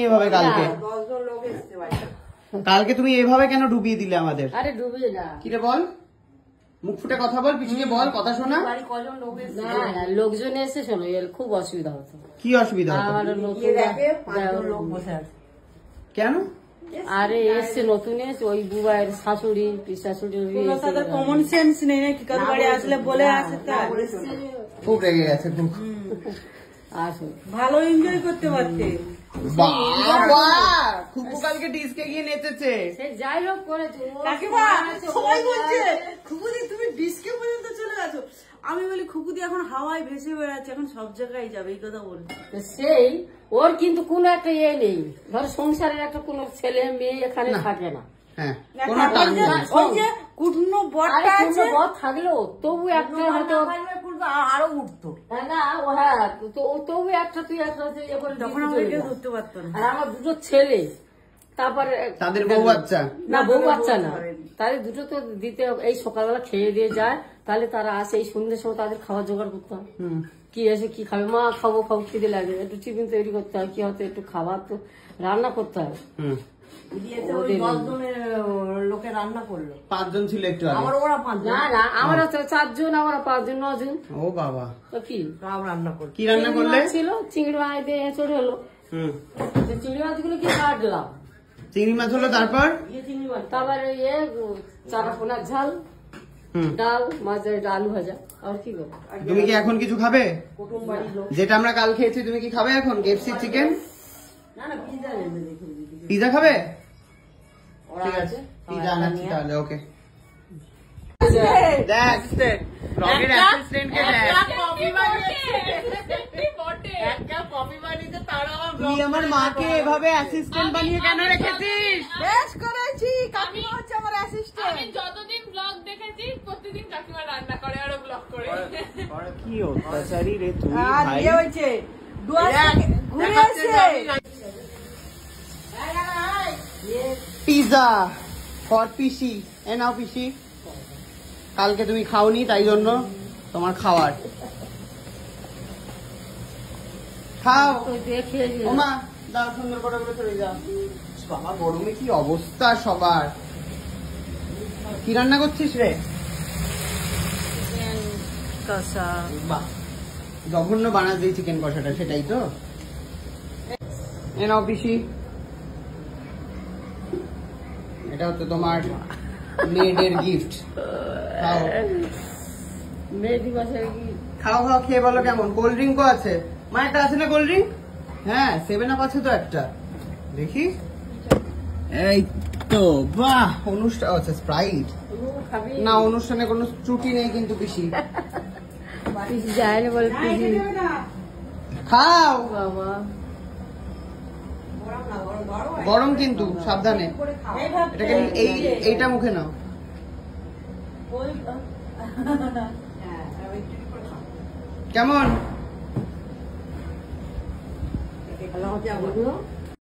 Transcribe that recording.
এভাবে কালকে? কালকে তুমি এভাবে কেন ডুবিয়ে দিলে আমাদের? আরে ডুবিয়ে না। কি রে বল, মুখ ফুটে কথা বল, পিছিয়ে বল, কথা শোনা। লোকজন এসে শোনো, খুব অসুবিধা হতো। কি অসুবিধা হতো? কেন? আরে এসছে নতুন, এসে ওই বুবাইয়ের শাশুড়ি শাশুড়ি কমন সেন্স নেই নাকি? কারো বাড়ি আসলে বলে আসে, খুব রেগে গেছে, খুব ভালো এনজয় করতে পারতে। খুকু কালকে ডিস্কে গিয়ে নেচেছে। যাই হোক করেছে, সবাই বলছে খুকুদি তুমি ডিস্কে পর্যন্ত চলে গেছো। আমি বলি খুকুদি এখন হাওয়ায় ভেসে বেড়াচ্ছে, এখন সব জায়গায় যাবে, এই কথা বলছে। সেই ওর কিন্তু কোনো একটা ইয়ে নেই, ধর সংসারের একটা কোনো ছেলে মেয়ে এখানে থাকে না। থাকলেও তবু একটা হয়তো আরো উঠতো না, তবু একটা তুই একটা ধরতে পারতো না। আর আমার দুটো ছেলে, তারপরে তাদের বউ বাচ্চা না, বউ বাচ্চা না, তাদের দুটো তো দিতে। এই সকালবেলা খেয়ে দিয়ে যায়, তাহলে তারা আসে এই সন্ধ্যের সময়, তাদের খাবার জোগাড় করতে হয়। কি এসে কি খাবে, মা খাবো খাবো, খিদে লাগে, একটু টিফিন তৈরি করতে হয়, কি হতো একটু খাবার তো রান্না করতে হয়। লোকে রান্না করলো, 5 জন ছিল একটু আগে। ওরা 5 জন না না, আমরা 4 জন, আমরা 5 জন 9 জন। ও বাবা, তো কি রান্না করলো? কি রান্না করলে? ছিল চিংড়ি মাছ দিয়ে চড়ে হলো। চিংড়ি মাছগুলো কি কাটলাম, চিংড়ি মাছ হলো, তারপর তারপরে চারাপোনার ঝাল, ডাল, মাছ, আলু ভাজা। আর কি করবো? তুমি কি এখন কিছু খাবে? যেটা আমরা কাল খেয়েছি তুমি কি খাবে এখন? KFC chicken? পিজা খাবে? ঠিক আছে, পিজা আনাচ্ছি তাহলে। ওকে, দেখ রবির অ্যাসিস্ট্যান্টকে দেখ, তুই আমার মাকে এভাবে অ্যাসিস্ট্যান্ট বানিয়ে কেন রেখেছিস? বেশ করেছি, কাকিমা হচ্ছে আমার অ্যাসিস্ট্যান্ট। আমি যতদিন ব্লগ দেখেছি প্রতিদিন কাকিমা রান্না করে আর ব্লগ করে। কি অত্যাচারী রে তুই আর ভাই। ইয়ে হয়েছে, ঘুরে আসছে পিজা ফর পিসি। এ নাও পিসি, কালকে তুমি খাওনি তাই জন্য তোমার খাওয়ার। খাও ওমা, দাও সুন্দর করে করে চলে যাও। বাবা গরমে কি অবস্থা সবার। কি রান্না করছিস রে? কষা। বাহ, জঘন্য বানাস দিই চিকেন কষাটা, সেটাই তো। এ নাও পিসি, এটা হচ্ছে তোমার মেয়েদের গিফট। খাও মেয়ে দিবসে কি খাও খাও, খেয়ে বলো কেমন। কোল্ড ড্রিঙ্কও আছে, মা একটা আছে না কোল্ড ড্রিঙ্ক? হ্যাঁ 7 আপ আছে তো একটা, দেখি। এই তো, বাহ, অনুষ্ঠান আছে স্প্রাইট। না, অনুষ্ঠানে কোনো ত্রুটি নেই কিন্তু পিসি। পিসি যায় না বলে পিসি খাও বাবা, গরম কিন্তু সাবধানে। এটাকে এইটা মুখে নাও। কেমন?